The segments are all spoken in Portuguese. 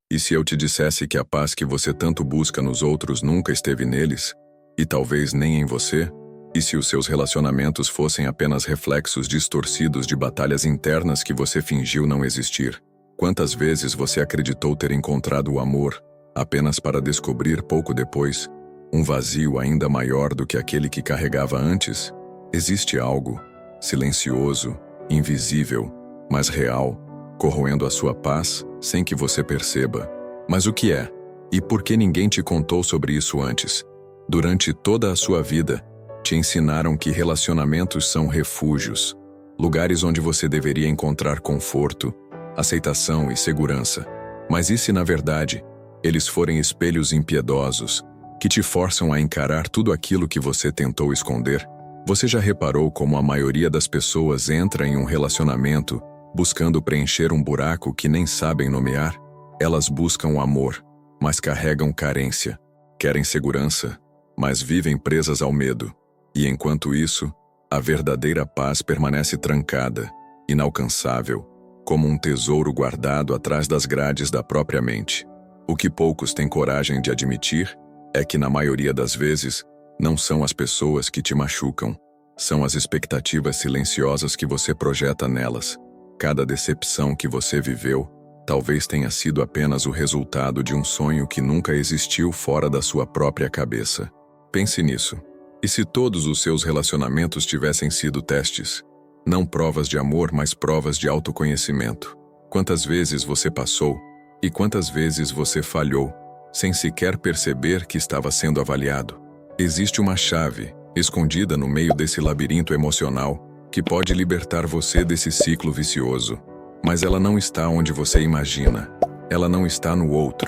E se eu te dissesse que a paz que você tanto busca nos outros nunca esteve neles? E talvez nem em você? E se os seus relacionamentos fossem apenas reflexos distorcidos de batalhas internas que você fingiu não existir? Quantas vezes você acreditou ter encontrado o amor, apenas para descobrir pouco depois um vazio ainda maior do que aquele que carregava antes? Existe algo silencioso, invisível, mas real, corroendo a sua paz sem que você perceba. Mas o que é? E por que ninguém te contou sobre isso antes? Durante toda a sua vida, te ensinaram que relacionamentos são refúgios, lugares onde você deveria encontrar conforto, aceitação e segurança. Mas e se, na verdade, eles forem espelhos impiedosos, que te forçam a encarar tudo aquilo que você tentou esconder? Você já reparou como a maioria das pessoas entra em um relacionamento buscando preencher um buraco que nem sabem nomear? Elas buscam amor, mas carregam carência. Querem segurança, mas vivem presas ao medo. E enquanto isso, a verdadeira paz permanece trancada, inalcançável, como um tesouro guardado atrás das grades da própria mente. O que poucos têm coragem de admitir é que, na maioria das vezes, não são as pessoas que te machucam, são as expectativas silenciosas que você projeta nelas. Cada decepção que você viveu talvez tenha sido apenas o resultado de um sonho que nunca existiu fora da sua própria cabeça. Pense nisso. E se todos os seus relacionamentos tivessem sido testes? Não provas de amor, mas provas de autoconhecimento. Quantas vezes você passou e quantas vezes você falhou, sem sequer perceber que estava sendo avaliado? Existe uma chave, escondida no meio desse labirinto emocional, que pode libertar você desse ciclo vicioso. Mas ela não está onde você imagina. Ela não está no outro.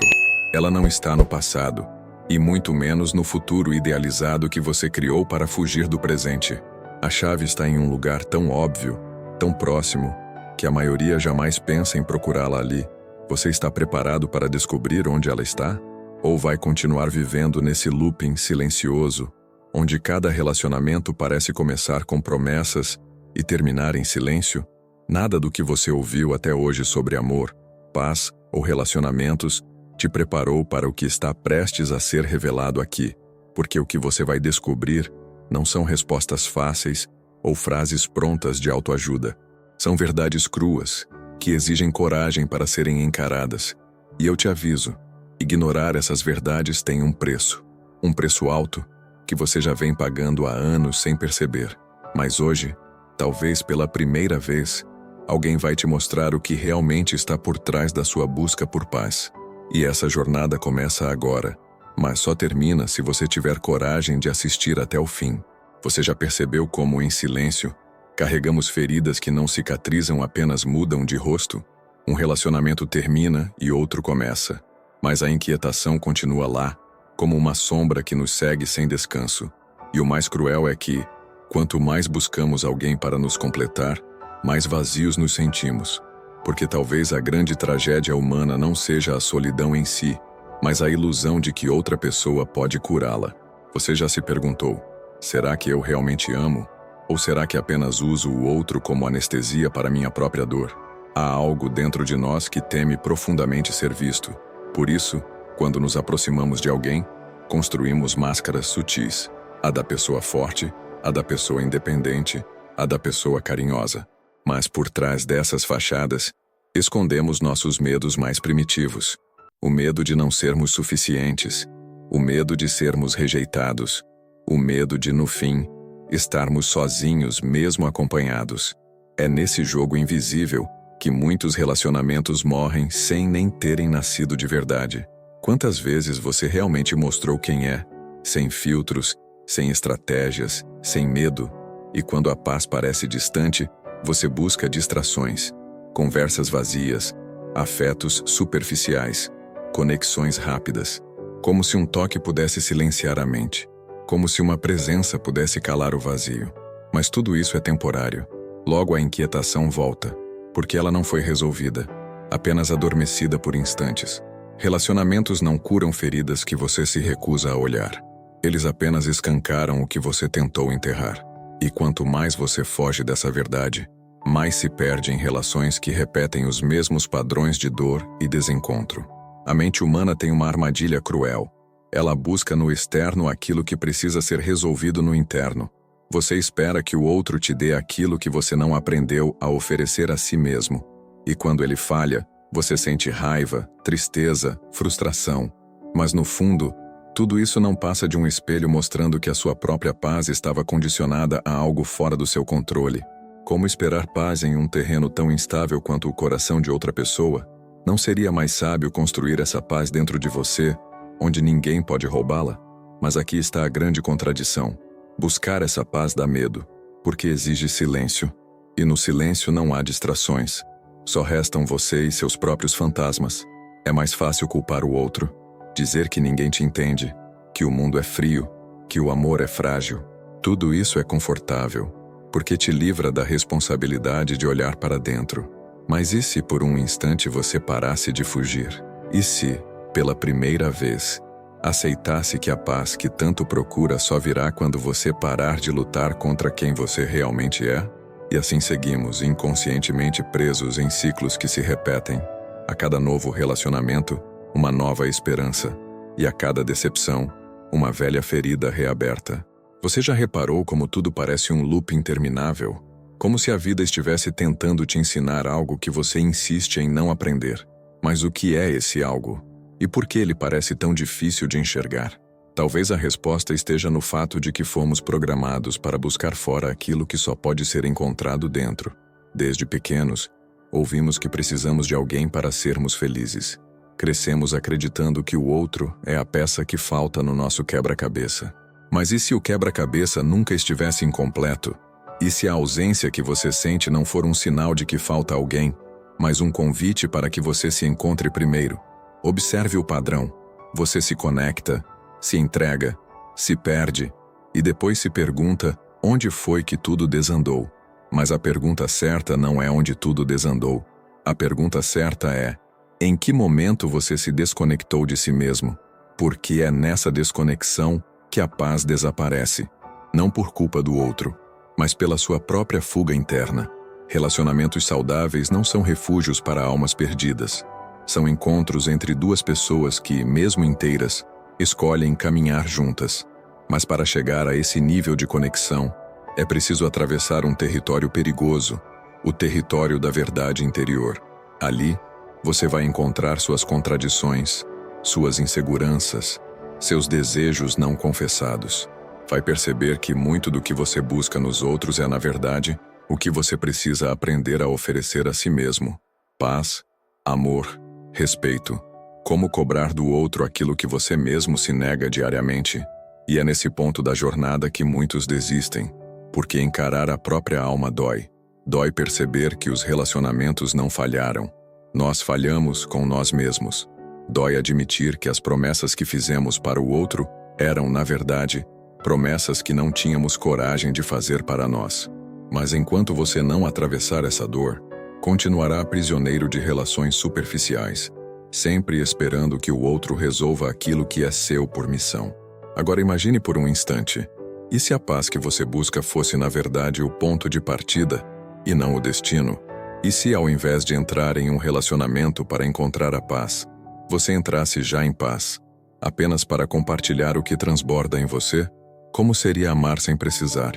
Ela não está no passado. E muito menos no futuro idealizado que você criou para fugir do presente. A chave está em um lugar tão óbvio, tão próximo, que a maioria jamais pensa em procurá-la ali. Você está preparado para descobrir onde ela está? Ou vai continuar vivendo nesse looping silencioso, onde cada relacionamento parece começar com promessas e terminar em silêncio? Nada do que você ouviu até hoje sobre amor, paz ou relacionamentos te preparou para o que está prestes a ser revelado aqui, porque o que você vai descobrir não são respostas fáceis ou frases prontas de autoajuda. São verdades cruas, que exigem coragem para serem encaradas. E eu te aviso, ignorar essas verdades tem um preço alto, que você já vem pagando há anos sem perceber. Mas hoje, talvez pela primeira vez, alguém vai te mostrar o que realmente está por trás da sua busca por paz. E essa jornada começa agora, mas só termina se você tiver coragem de assistir até o fim. Você já percebeu como, em silêncio, carregamos feridas que não cicatrizam, apenas mudam de rosto? Um relacionamento termina e outro começa, mas a inquietação continua lá, como uma sombra que nos segue sem descanso. E o mais cruel é que, quanto mais buscamos alguém para nos completar, mais vazios nos sentimos. Porque talvez a grande tragédia humana não seja a solidão em si, mas a ilusão de que outra pessoa pode curá-la. Você já se perguntou, será que eu realmente amo? Ou será que apenas uso o outro como anestesia para minha própria dor? Há algo dentro de nós que teme profundamente ser visto. Por isso, quando nos aproximamos de alguém, construímos máscaras sutis. A da pessoa forte, a da pessoa independente, a da pessoa carinhosa. Mas por trás dessas fachadas, escondemos nossos medos mais primitivos. O medo de não sermos suficientes, o medo de sermos rejeitados, o medo de, no fim, estarmos sozinhos mesmo acompanhados. É nesse jogo invisível que muitos relacionamentos morrem sem nem terem nascido de verdade. Quantas vezes você realmente mostrou quem é, sem filtros, sem estratégias, sem medo? E quando a paz parece distante, você busca distrações, conversas vazias, afetos superficiais, conexões rápidas, como se um toque pudesse silenciar a mente, como se uma presença pudesse calar o vazio. Mas tudo isso é temporário. Logo a inquietação volta, porque ela não foi resolvida, apenas adormecida por instantes. Relacionamentos não curam feridas que você se recusa a olhar. Eles apenas escancaram o que você tentou enterrar. E quanto mais você foge dessa verdade, mais se perde em relações que repetem os mesmos padrões de dor e desencontro. A mente humana tem uma armadilha cruel. Ela busca no externo aquilo que precisa ser resolvido no interno. Você espera que o outro te dê aquilo que você não aprendeu a oferecer a si mesmo. E quando ele falha, você sente raiva, tristeza, frustração. Mas no fundo, tudo isso não passa de um espelho mostrando que a sua própria paz estava condicionada a algo fora do seu controle. Como esperar paz em um terreno tão instável quanto o coração de outra pessoa? Não seria mais sábio construir essa paz dentro de você, onde ninguém pode roubá-la? Mas aqui está a grande contradição. Buscar essa paz dá medo, porque exige silêncio. E no silêncio não há distrações. Só restam você e seus próprios fantasmas. É mais fácil culpar o outro, dizer que ninguém te entende, que o mundo é frio, que o amor é frágil. Tudo isso é confortável, porque te livra da responsabilidade de olhar para dentro. Mas e se por um instante você parasse de fugir? E se, pela primeira vez, aceitasse que a paz que tanto procura só virá quando você parar de lutar contra quem você realmente é? E assim seguimos, inconscientemente presos em ciclos que se repetem. A cada novo relacionamento, uma nova esperança. E a cada decepção, uma velha ferida reaberta. Você já reparou como tudo parece um loop interminável? Como se a vida estivesse tentando te ensinar algo que você insiste em não aprender. Mas o que é esse algo? E por que ele parece tão difícil de enxergar? Talvez a resposta esteja no fato de que fomos programados para buscar fora aquilo que só pode ser encontrado dentro. Desde pequenos, ouvimos que precisamos de alguém para sermos felizes. Crescemos acreditando que o outro é a peça que falta no nosso quebra-cabeça. Mas e se o quebra-cabeça nunca estivesse incompleto? E se a ausência que você sente não for um sinal de que falta alguém, mas um convite para que você se encontre primeiro? Observe o padrão. Você se conecta, se entrega, se perde, e depois se pergunta onde foi que tudo desandou. Mas a pergunta certa não é onde tudo desandou. A pergunta certa é: em que momento você se desconectou de si mesmo? Porque é nessa desconexão que a paz desaparece. Não por culpa do outro, mas pela sua própria fuga interna. Relacionamentos saudáveis não são refúgios para almas perdidas. São encontros entre duas pessoas que, mesmo inteiras, escolhem caminhar juntas. Mas para chegar a esse nível de conexão, é preciso atravessar um território perigoso, o território da verdade interior. Ali, você vai encontrar suas contradições, suas inseguranças, seus desejos não confessados. Vai perceber que muito do que você busca nos outros é, na verdade, o que você precisa aprender a oferecer a si mesmo. Paz, amor, respeito. Como cobrar do outro aquilo que você mesmo se nega diariamente? E é nesse ponto da jornada que muitos desistem, porque encarar a própria alma dói. Dói perceber que os relacionamentos não falharam. Nós falhamos com nós mesmos. Dói admitir que as promessas que fizemos para o outro eram, na verdade, promessas que não tínhamos coragem de fazer para nós. Mas enquanto você não atravessar essa dor, continuará prisioneiro de relações superficiais, sempre esperando que o outro resolva aquilo que é seu por missão. Agora imagine por um instante, e se a paz que você busca fosse na verdade o ponto de partida, e não o destino? E se ao invés de entrar em um relacionamento para encontrar a paz, você entrasse já em paz, apenas para compartilhar o que transborda em você? Como seria amar sem precisar?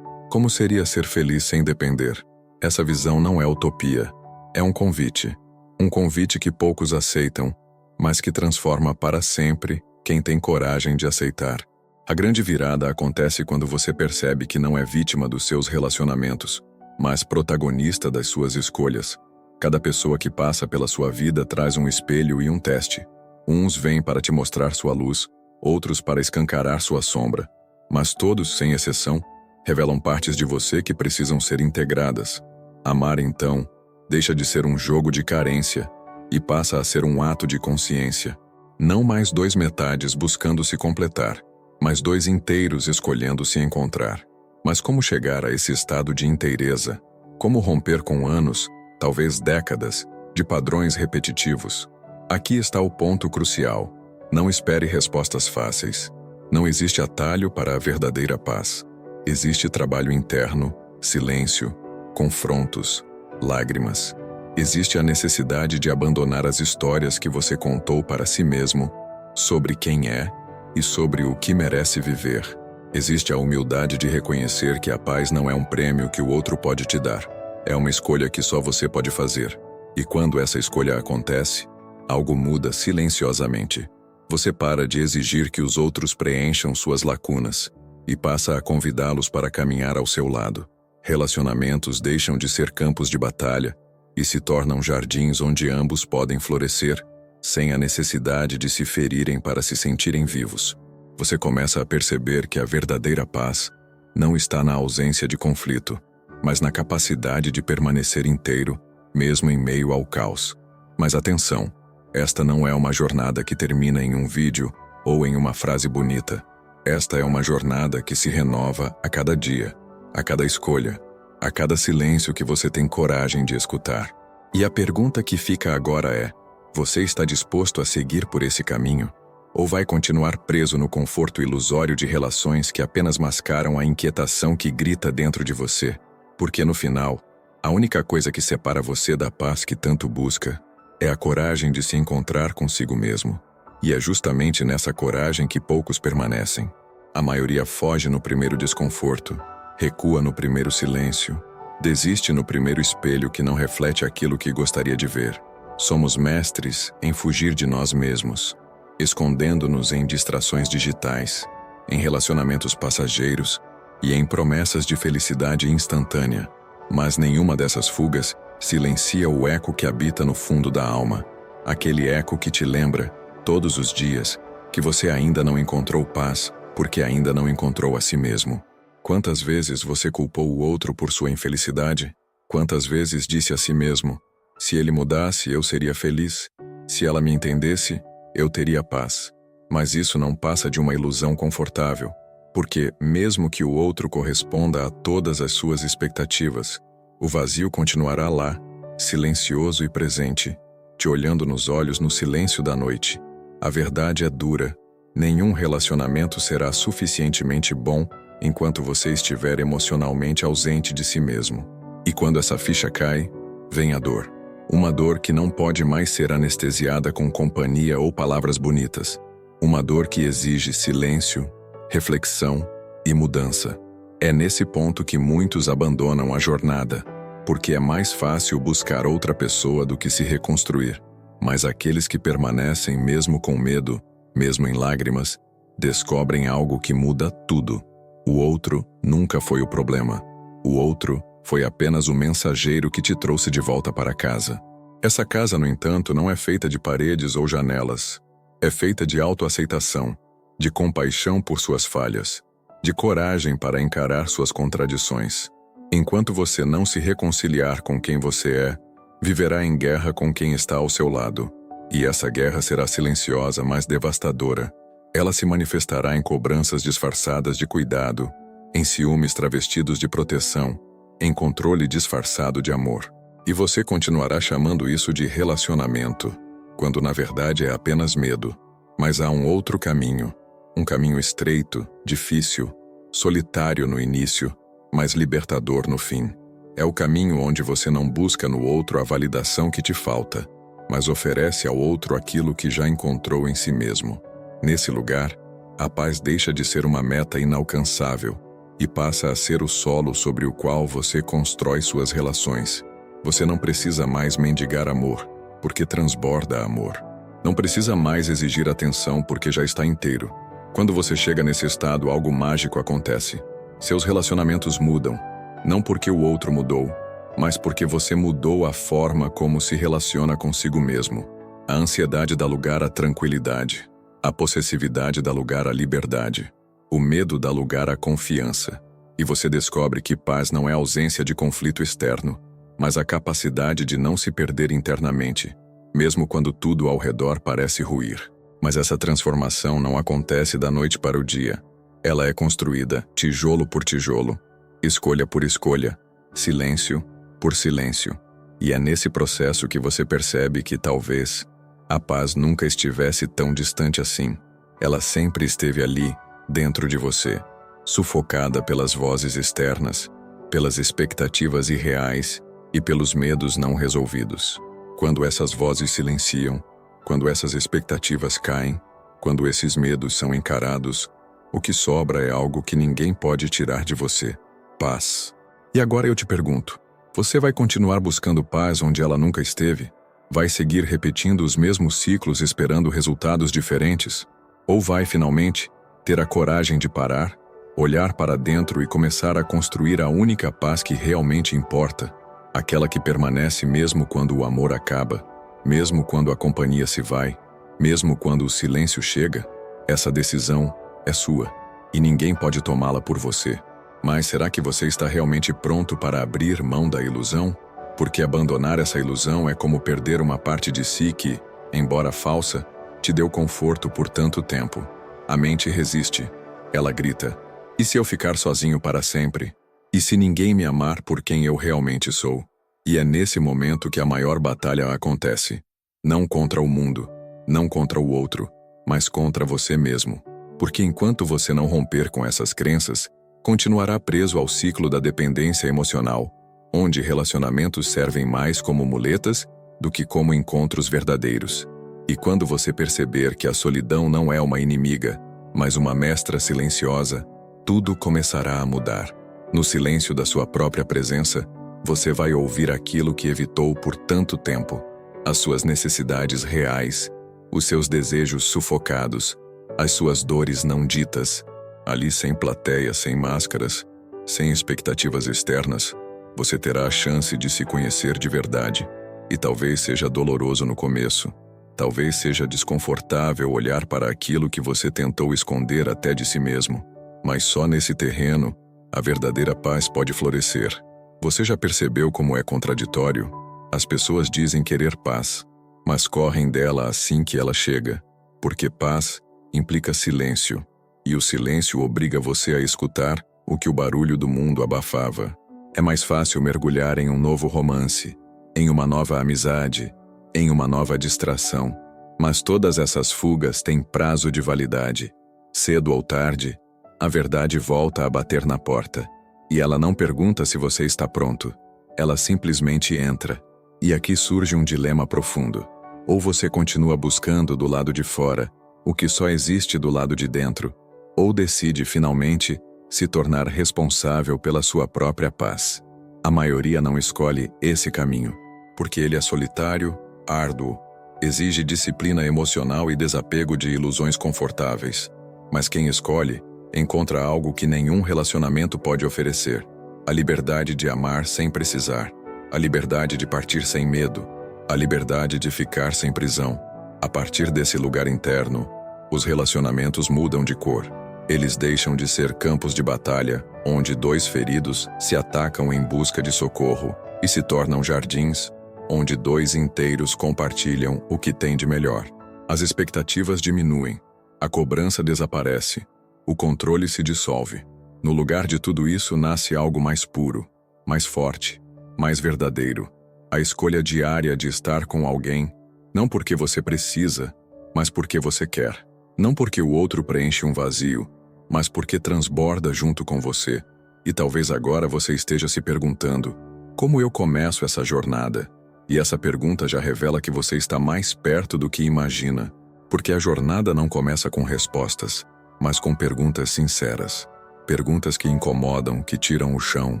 Como seria ser feliz sem depender? Essa visão não é utopia, é um convite. Um convite que poucos aceitam, mas que transforma para sempre quem tem coragem de aceitar. A grande virada acontece quando você percebe que não é vítima dos seus relacionamentos, mas protagonista das suas escolhas. Cada pessoa que passa pela sua vida traz um espelho e um teste. Uns vêm para te mostrar sua luz, outros para escancarar sua sombra. Mas todos, sem exceção, revelam partes de você que precisam ser integradas. Amar, então, deixa de ser um jogo de carência e passa a ser um ato de consciência. Não mais dois metades buscando se completar, mas dois inteiros escolhendo se encontrar. Mas como chegar a esse estado de inteireza? Como romper com anos, talvez décadas, de padrões repetitivos? Aqui está o ponto crucial. Não espere respostas fáceis. Não existe atalho para a verdadeira paz. Existe trabalho interno, silêncio, confrontos, lágrimas. Existe a necessidade de abandonar as histórias que você contou para si mesmo sobre quem é e sobre o que merece viver. Existe a humildade de reconhecer que a paz não é um prêmio que o outro pode te dar. É uma escolha que só você pode fazer. E quando essa escolha acontece, algo muda silenciosamente. Você para de exigir que os outros preencham suas lacunas e passa a convidá-los para caminhar ao seu lado. Relacionamentos deixam de ser campos de batalha e se tornam jardins onde ambos podem florescer, sem a necessidade de se ferirem para se sentirem vivos. Você começa a perceber que a verdadeira paz não está na ausência de conflito, mas na capacidade de permanecer inteiro, mesmo em meio ao caos. Mas atenção, esta não é uma jornada que termina em um vídeo ou em uma frase bonita. Esta é uma jornada que se renova a cada dia, a cada escolha, a cada silêncio que você tem coragem de escutar. E a pergunta que fica agora é: você está disposto a seguir por esse caminho? Ou vai continuar preso no conforto ilusório de relações que apenas mascaram a inquietação que grita dentro de você? Porque no final, a única coisa que separa você da paz que tanto busca é a coragem de se encontrar consigo mesmo. E é justamente nessa coragem que poucos permanecem. A maioria foge no primeiro desconforto, recua no primeiro silêncio, desiste no primeiro espelho que não reflete aquilo que gostaria de ver. Somos mestres em fugir de nós mesmos, escondendo-nos em distrações digitais, em relacionamentos passageiros e em promessas de felicidade instantânea. Mas nenhuma dessas fugas silencia o eco que habita no fundo da alma, aquele eco que te lembra, todos os dias, que você ainda não encontrou paz porque ainda não encontrou a si mesmo. Quantas vezes você culpou o outro por sua infelicidade? Quantas vezes disse a si mesmo: se ele mudasse, eu seria feliz. Se ela me entendesse, eu teria paz. Mas isso não passa de uma ilusão confortável, porque, mesmo que o outro corresponda a todas as suas expectativas, o vazio continuará lá, silencioso e presente, te olhando nos olhos no silêncio da noite. A verdade é dura. Nenhum relacionamento será suficientemente bom enquanto você estiver emocionalmente ausente de si mesmo. E quando essa ficha cai, vem a dor. Uma dor que não pode mais ser anestesiada com companhia ou palavras bonitas. Uma dor que exige silêncio, reflexão e mudança. É nesse ponto que muitos abandonam a jornada, porque é mais fácil buscar outra pessoa do que se reconstruir. Mas aqueles que permanecem mesmo com medo, mesmo em lágrimas, descobrem algo que muda tudo. O outro nunca foi o problema. O outro foi apenas o mensageiro que te trouxe de volta para casa. Essa casa, no entanto, não é feita de paredes ou janelas. É feita de autoaceitação, de compaixão por suas falhas, de coragem para encarar suas contradições. Enquanto você não se reconciliar com quem você é, viverá em guerra com quem está ao seu lado. E essa guerra será silenciosa, mas devastadora. Ela se manifestará em cobranças disfarçadas de cuidado, em ciúmes travestidos de proteção, em controle disfarçado de amor. E você continuará chamando isso de relacionamento, quando na verdade é apenas medo. Mas há um outro caminho, um caminho estreito, difícil, solitário no início, mas libertador no fim. É o caminho onde você não busca no outro a validação que te falta, mas oferece ao outro aquilo que já encontrou em si mesmo. Nesse lugar, a paz deixa de ser uma meta inalcançável e passa a ser o solo sobre o qual você constrói suas relações. Você não precisa mais mendigar amor, porque transborda amor. Não precisa mais exigir atenção, porque já está inteiro. Quando você chega nesse estado, algo mágico acontece. Seus relacionamentos mudam, não porque o outro mudou, mas porque você mudou a forma como se relaciona consigo mesmo. A ansiedade dá lugar à tranquilidade. A possessividade dá lugar à liberdade. O medo dá lugar à confiança. E você descobre que paz não é ausência de conflito externo, mas a capacidade de não se perder internamente, mesmo quando tudo ao redor parece ruir. Mas essa transformação não acontece da noite para o dia. Ela é construída tijolo por tijolo, escolha por escolha, silêncio por silêncio. E é nesse processo que você percebe que talvez a paz nunca estivesse tão distante assim. Ela sempre esteve ali, dentro de você, sufocada pelas vozes externas, pelas expectativas irreais e pelos medos não resolvidos. Quando essas vozes silenciam, quando essas expectativas caem, quando esses medos são encarados, o que sobra é algo que ninguém pode tirar de você: paz. E agora eu te pergunto, você vai continuar buscando paz onde ela nunca esteve? Vai seguir repetindo os mesmos ciclos esperando resultados diferentes? Ou vai, finalmente, ter a coragem de parar, olhar para dentro e começar a construir a única paz que realmente importa, aquela que permanece mesmo quando o amor acaba, mesmo quando a companhia se vai, mesmo quando o silêncio chega? Essa decisão é sua, e ninguém pode tomá-la por você. Mas será que você está realmente pronto para abrir mão da ilusão? Porque abandonar essa ilusão é como perder uma parte de si que, embora falsa, te deu conforto por tanto tempo. A mente resiste. Ela grita: e se eu ficar sozinho para sempre? E se ninguém me amar por quem eu realmente sou? E é nesse momento que a maior batalha acontece. Não contra o mundo, não contra o outro, mas contra você mesmo. Porque enquanto você não romper com essas crenças, continuará preso ao ciclo da dependência emocional, onde relacionamentos servem mais como muletas do que como encontros verdadeiros. E quando você perceber que a solidão não é uma inimiga, mas uma mestra silenciosa, tudo começará a mudar. No silêncio da sua própria presença, você vai ouvir aquilo que evitou por tanto tempo: as suas necessidades reais, os seus desejos sufocados, as suas dores não ditas. Ali, sem plateia, sem máscaras, sem expectativas externas, você terá a chance de se conhecer de verdade. E talvez seja doloroso no começo. Talvez seja desconfortável olhar para aquilo que você tentou esconder até de si mesmo. Mas só nesse terreno, a verdadeira paz pode florescer. Você já percebeu como é contraditório? As pessoas dizem querer paz, mas correm dela assim que ela chega. Porque paz implica silêncio. E o silêncio obriga você a escutar o que o barulho do mundo abafava. É mais fácil mergulhar em um novo romance, em uma nova amizade, em uma nova distração. Mas todas essas fugas têm prazo de validade. Cedo ou tarde, a verdade volta a bater na porta. E ela não pergunta se você está pronto. Ela simplesmente entra. E aqui surge um dilema profundo. Ou você continua buscando do lado de fora o que só existe do lado de dentro, ou decide, finalmente, se tornar responsável pela sua própria paz. A maioria não escolhe esse caminho, porque ele é solitário, árduo, exige disciplina emocional e desapego de ilusões confortáveis. Mas quem escolhe, encontra algo que nenhum relacionamento pode oferecer: a liberdade de amar sem precisar, a liberdade de partir sem medo, a liberdade de ficar sem prisão. A partir desse lugar interno, os relacionamentos mudam de cor. Eles deixam de ser campos de batalha, onde dois feridos se atacam em busca de socorro, e se tornam jardins, onde dois inteiros compartilham o que têm de melhor. As expectativas diminuem, a cobrança desaparece, o controle se dissolve. No lugar de tudo isso nasce algo mais puro, mais forte, mais verdadeiro. A escolha diária de estar com alguém, não porque você precisa, mas porque você quer. Não porque o outro preenche um vazio, mas porque transborda junto com você. E talvez agora você esteja se perguntando: como eu começo essa jornada? E essa pergunta já revela que você está mais perto do que imagina, porque a jornada não começa com respostas, mas com perguntas sinceras. Perguntas que incomodam, que tiram o chão,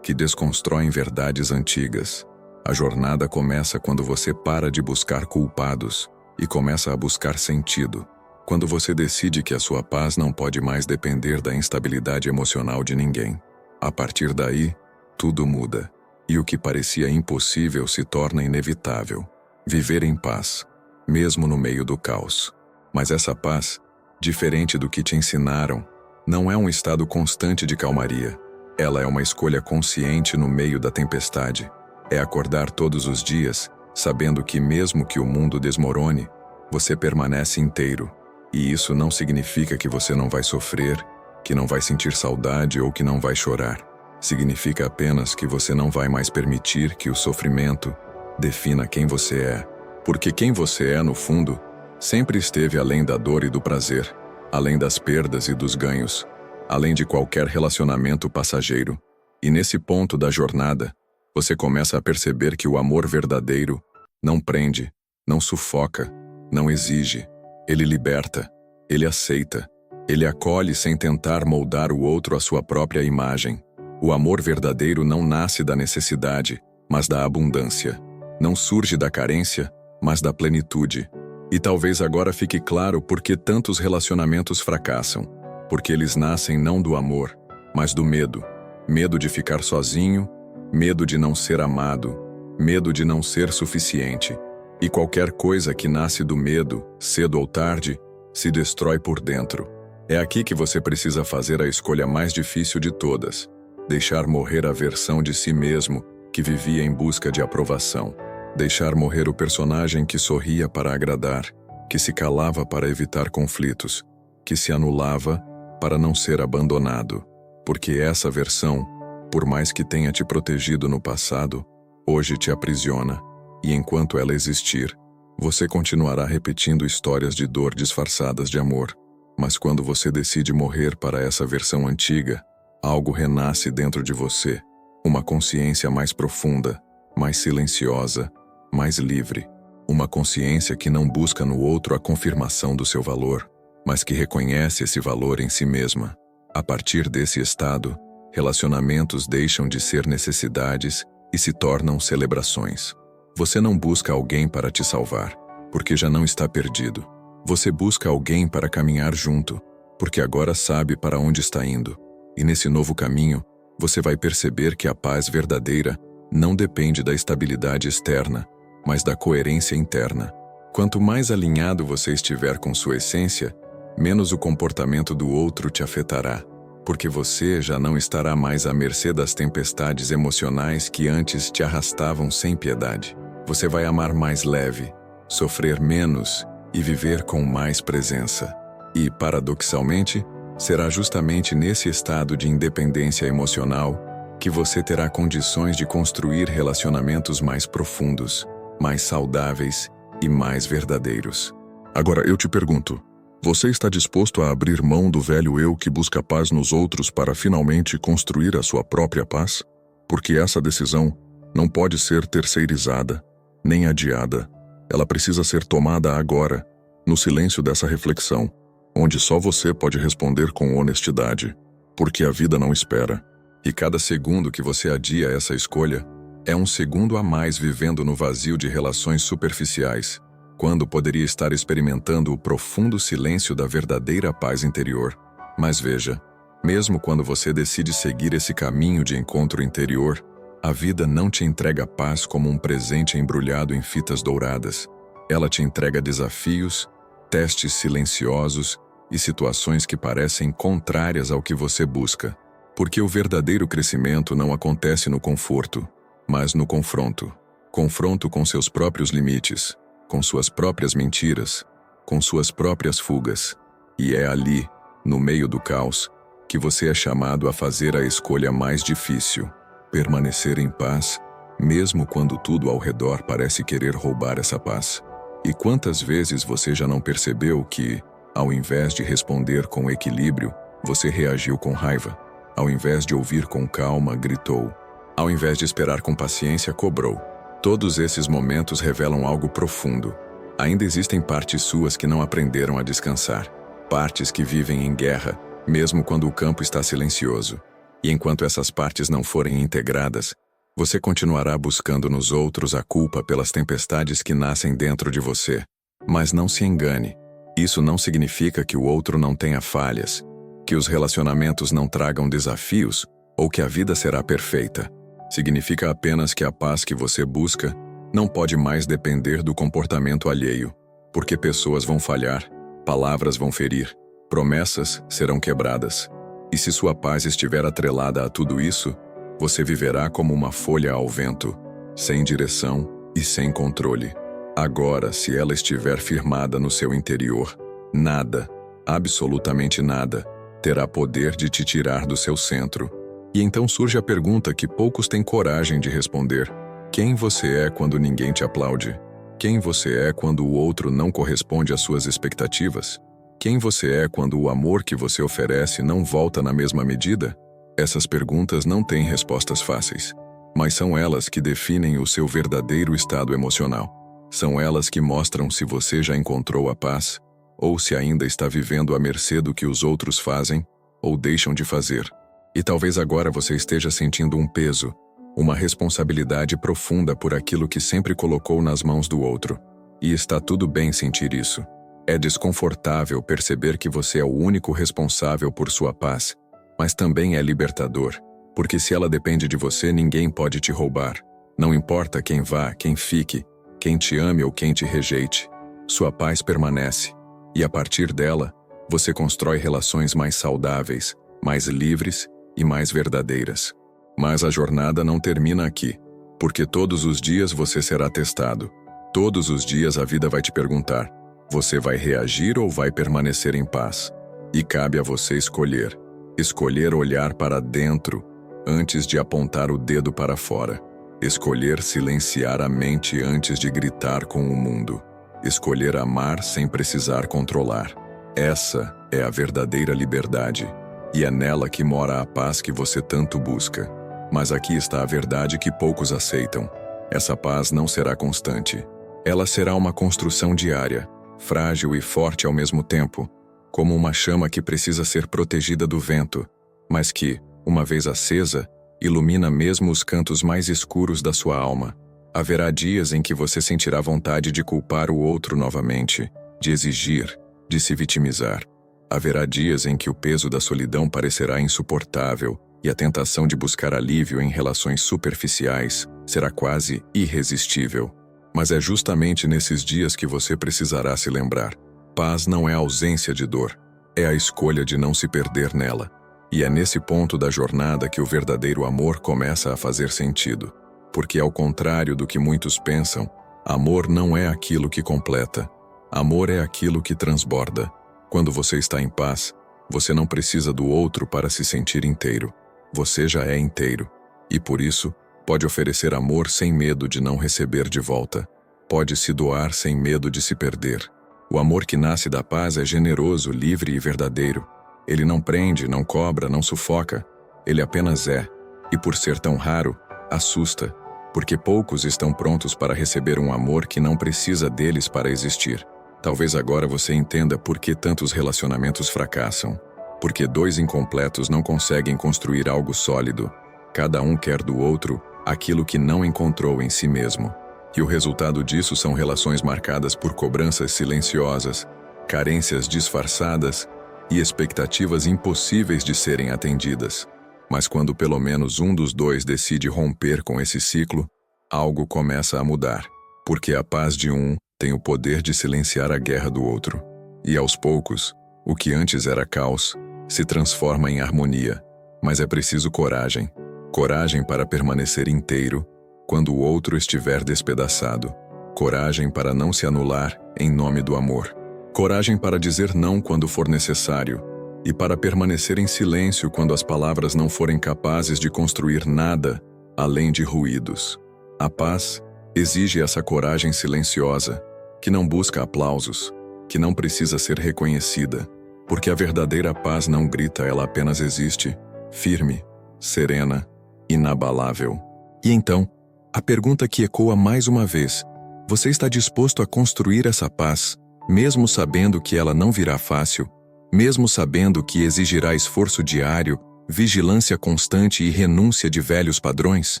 que desconstroem verdades antigas. A jornada começa quando você para de buscar culpados e começa a buscar sentido. Quando você decide que a sua paz não pode mais depender da instabilidade emocional de ninguém. A partir daí, tudo muda. E o que parecia impossível se torna inevitável. Viver em paz, mesmo no meio do caos. Mas essa paz, diferente do que te ensinaram, não é um estado constante de calmaria. Ela é uma escolha consciente no meio da tempestade. É acordar todos os dias, sabendo que mesmo que o mundo desmorone, você permanece inteiro. E isso não significa que você não vai sofrer, que não vai sentir saudade ou que não vai chorar. Significa apenas que você não vai mais permitir que o sofrimento defina quem você é. Porque quem você é, no fundo, sempre esteve além da dor e do prazer, além das perdas e dos ganhos, além de qualquer relacionamento passageiro. E nesse ponto da jornada, você começa a perceber que o amor verdadeiro não prende, não sufoca, não exige. Ele liberta, ele aceita, ele acolhe sem tentar moldar o outro à sua própria imagem. O amor verdadeiro não nasce da necessidade, mas da abundância. Não surge da carência, mas da plenitude. E talvez agora fique claro por que tantos relacionamentos fracassam. Porque eles nascem não do amor, mas do medo. Medo de ficar sozinho, medo de não ser amado, medo de não ser suficiente. E qualquer coisa que nasce do medo, cedo ou tarde, se destrói por dentro. É aqui que você precisa fazer a escolha mais difícil de todas. Deixar morrer a versão de si mesmo que vivia em busca de aprovação. Deixar morrer o personagem que sorria para agradar, que se calava para evitar conflitos, que se anulava para não ser abandonado. Porque essa versão, por mais que tenha te protegido no passado, hoje te aprisiona, e enquanto ela existir, você continuará repetindo histórias de dor disfarçadas de amor. Mas quando você decide morrer para essa versão antiga, algo renasce dentro de você, uma consciência mais profunda, mais silenciosa, mais livre. Uma consciência que não busca no outro a confirmação do seu valor, mas que reconhece esse valor em si mesma. A partir desse estado, relacionamentos deixam de ser necessidades e se tornam celebrações. Você não busca alguém para te salvar, porque já não está perdido. Você busca alguém para caminhar junto, porque agora sabe para onde está indo. E nesse novo caminho, você vai perceber que a paz verdadeira não depende da estabilidade externa, mas da coerência interna. Quanto mais alinhado você estiver com sua essência, menos o comportamento do outro te afetará, porque você já não estará mais à mercê das tempestades emocionais que antes te arrastavam sem piedade. Você vai amar mais leve, sofrer menos e viver com mais presença. E, paradoxalmente, será justamente nesse estado de independência emocional que você terá condições de construir relacionamentos mais profundos, mais saudáveis e mais verdadeiros. Agora eu te pergunto, você está disposto a abrir mão do velho eu que busca paz nos outros para finalmente construir a sua própria paz? Porque essa decisão não pode ser terceirizada, nem adiada. Ela precisa ser tomada agora, no silêncio dessa reflexão, onde só você pode responder com honestidade, porque a vida não espera. E cada segundo que você adia essa escolha é um segundo a mais vivendo no vazio de relações superficiais, quando poderia estar experimentando o profundo silêncio da verdadeira paz interior. Mas veja, mesmo quando você decide seguir esse caminho de encontro interior, a vida não te entrega paz como um presente embrulhado em fitas douradas. Ela te entrega desafios, testes silenciosos e situações que parecem contrárias ao que você busca. Porque o verdadeiro crescimento não acontece no conforto, mas no confronto. Confronto com seus próprios limites, com suas próprias mentiras, com suas próprias fugas. E é ali, no meio do caos, que você é chamado a fazer a escolha mais difícil: permanecer em paz, mesmo quando tudo ao redor parece querer roubar essa paz. E quantas vezes você já não percebeu que, ao invés de responder com equilíbrio, você reagiu com raiva? Ao invés de ouvir com calma, gritou. Ao invés de esperar com paciência, cobrou. Todos esses momentos revelam algo profundo. Ainda existem partes suas que não aprenderam a descansar. Partes que vivem em guerra, mesmo quando o campo está silencioso. E enquanto essas partes não forem integradas, você continuará buscando nos outros a culpa pelas tempestades que nascem dentro de você. Mas não se engane. Isso não significa que o outro não tenha falhas, que os relacionamentos não tragam desafios ou que a vida será perfeita. Significa apenas que a paz que você busca não pode mais depender do comportamento alheio, porque pessoas vão falhar, palavras vão ferir, promessas serão quebradas. E se sua paz estiver atrelada a tudo isso, você viverá como uma folha ao vento, sem direção e sem controle. Agora, se ela estiver firmada no seu interior, nada, absolutamente nada, terá poder de te tirar do seu centro. E então surge a pergunta que poucos têm coragem de responder: quem você é quando ninguém te aplaude? Quem você é quando o outro não corresponde às suas expectativas? Quem você é quando o amor que você oferece não volta na mesma medida? Essas perguntas não têm respostas fáceis, mas são elas que definem o seu verdadeiro estado emocional. São elas que mostram se você já encontrou a paz, ou se ainda está vivendo à mercê do que os outros fazem ou deixam de fazer. E talvez agora você esteja sentindo um peso, uma responsabilidade profunda por aquilo que sempre colocou nas mãos do outro. E está tudo bem sentir isso. É desconfortável perceber que você é o único responsável por sua paz, mas também é libertador, porque se ela depende de você, ninguém pode te roubar. Não importa quem vá, quem fique, quem te ame ou quem te rejeite, sua paz permanece. E a partir dela, você constrói relações mais saudáveis, mais livres e mais verdadeiras. Mas a jornada não termina aqui, porque todos os dias você será testado. Todos os dias a vida vai te perguntar: você vai reagir ou vai permanecer em paz? E cabe a você escolher. Escolher olhar para dentro antes de apontar o dedo para fora. Escolher silenciar a mente antes de gritar com o mundo. Escolher amar sem precisar controlar. Essa é a verdadeira liberdade. E é nela que mora a paz que você tanto busca. Mas aqui está a verdade que poucos aceitam. Essa paz não será constante. Ela será uma construção diária, frágil e forte ao mesmo tempo, como uma chama que precisa ser protegida do vento, mas que, uma vez acesa, ilumina mesmo os cantos mais escuros da sua alma. Haverá dias em que você sentirá vontade de culpar o outro novamente, de exigir, de se vitimizar. Haverá dias em que o peso da solidão parecerá insuportável e a tentação de buscar alívio em relações superficiais será quase irresistível. Mas é justamente nesses dias que você precisará se lembrar. Paz não é a ausência de dor, é a escolha de não se perder nela. E é nesse ponto da jornada que o verdadeiro amor começa a fazer sentido. Porque, ao contrário do que muitos pensam, amor não é aquilo que completa. Amor é aquilo que transborda. Quando você está em paz, você não precisa do outro para se sentir inteiro. Você já é inteiro. E por isso, pode oferecer amor sem medo de não receber de volta. Pode se doar sem medo de se perder. O amor que nasce da paz é generoso, livre e verdadeiro. Ele não prende, não cobra, não sufoca. Ele apenas é. E por ser tão raro, assusta. Porque poucos estão prontos para receber um amor que não precisa deles para existir. Talvez agora você entenda por que tantos relacionamentos fracassam. Porque dois incompletos não conseguem construir algo sólido. Cada um quer do outro aquilo que não encontrou em si mesmo. E o resultado disso são relações marcadas por cobranças silenciosas, carências disfarçadas e expectativas impossíveis de serem atendidas. Mas quando pelo menos um dos dois decide romper com esse ciclo, algo começa a mudar. Porque a paz de um tem o poder de silenciar a guerra do outro. E aos poucos, o que antes era caos se transforma em harmonia. Mas é preciso coragem. Coragem para permanecer inteiro quando o outro estiver despedaçado. Coragem para não se anular em nome do amor. Coragem para dizer não quando for necessário e para permanecer em silêncio quando as palavras não forem capazes de construir nada além de ruídos. A paz exige essa coragem silenciosa, que não busca aplausos, que não precisa ser reconhecida, porque a verdadeira paz não grita, ela apenas existe, firme, serena, inabalável. E então, a pergunta que ecoa mais uma vez: você está disposto a construir essa paz, mesmo sabendo que ela não virá fácil, mesmo sabendo que exigirá esforço diário, vigilância constante e renúncia de velhos padrões?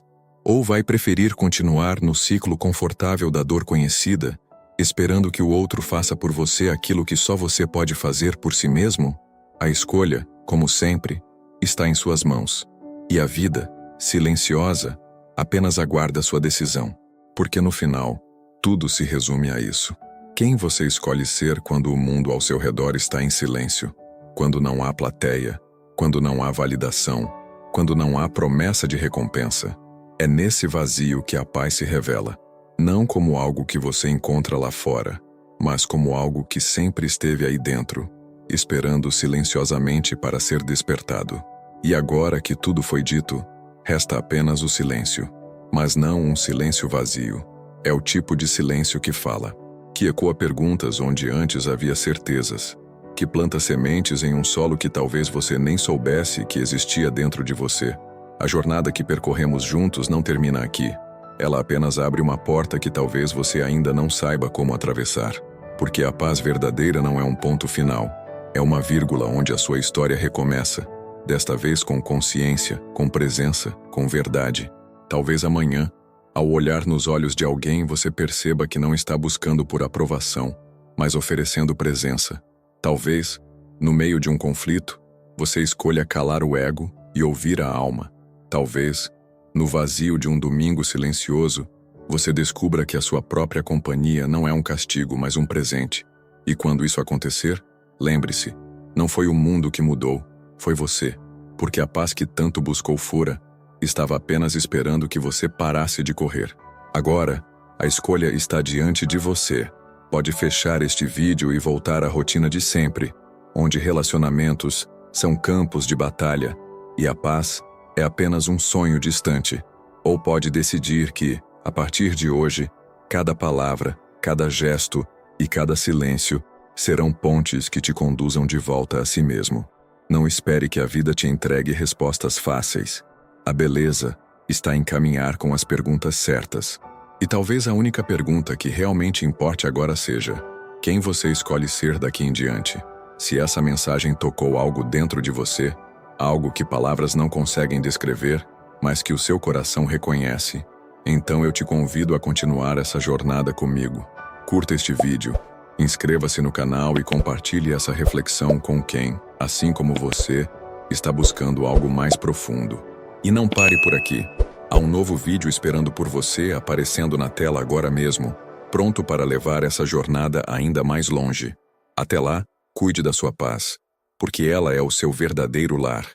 Ou vai preferir continuar no ciclo confortável da dor conhecida, esperando que o outro faça por você aquilo que só você pode fazer por si mesmo? A escolha, como sempre, está em suas mãos. E a vida, silenciosa, apenas aguarda sua decisão. Porque no final, tudo se resume a isso. Quem você escolhe ser quando o mundo ao seu redor está em silêncio? Quando não há plateia, quando não há validação, quando não há promessa de recompensa. É nesse vazio que a paz se revela. Não como algo que você encontra lá fora, mas como algo que sempre esteve aí dentro, esperando silenciosamente para ser despertado. E agora que tudo foi dito, resta apenas o silêncio. Mas não um silêncio vazio. É o tipo de silêncio que fala, que ecoa perguntas onde antes havia certezas, que planta sementes em um solo que talvez você nem soubesse que existia dentro de você. A jornada que percorremos juntos não termina aqui. Ela apenas abre uma porta que talvez você ainda não saiba como atravessar. Porque a paz verdadeira não é um ponto final. É uma vírgula onde a sua história recomeça. Desta vez com consciência, com presença, com verdade. Talvez amanhã, ao olhar nos olhos de alguém, você perceba que não está buscando por aprovação, mas oferecendo presença. Talvez, no meio de um conflito, você escolha calar o ego e ouvir a alma. Talvez, no vazio de um domingo silencioso, você descubra que a sua própria companhia não é um castigo, mas um presente. E quando isso acontecer, lembre-se, não foi o mundo que mudou, foi você. Porque a paz que tanto buscou fora, estava apenas esperando que você parasse de correr. Agora, a escolha está diante de você. Pode fechar este vídeo e voltar à rotina de sempre, onde relacionamentos são campos de batalha e a paz é apenas um sonho distante. Ou pode decidir que, a partir de hoje, cada palavra, cada gesto e cada silêncio serão pontes que te conduzam de volta a si mesmo. Não espere que a vida te entregue respostas fáceis. A beleza está em caminhar com as perguntas certas. E talvez a única pergunta que realmente importe agora seja: quem você escolhe ser daqui em diante? Se essa mensagem tocou algo dentro de você, algo que palavras não conseguem descrever, mas que o seu coração reconhece, então eu te convido a continuar essa jornada comigo. Curta este vídeo, inscreva-se no canal e compartilhe essa reflexão com quem, assim como você, está buscando algo mais profundo. E não pare por aqui. Há um novo vídeo esperando por você aparecendo na tela agora mesmo, pronto para levar essa jornada ainda mais longe. Até lá, cuide da sua paz, porque ela é o seu verdadeiro lar.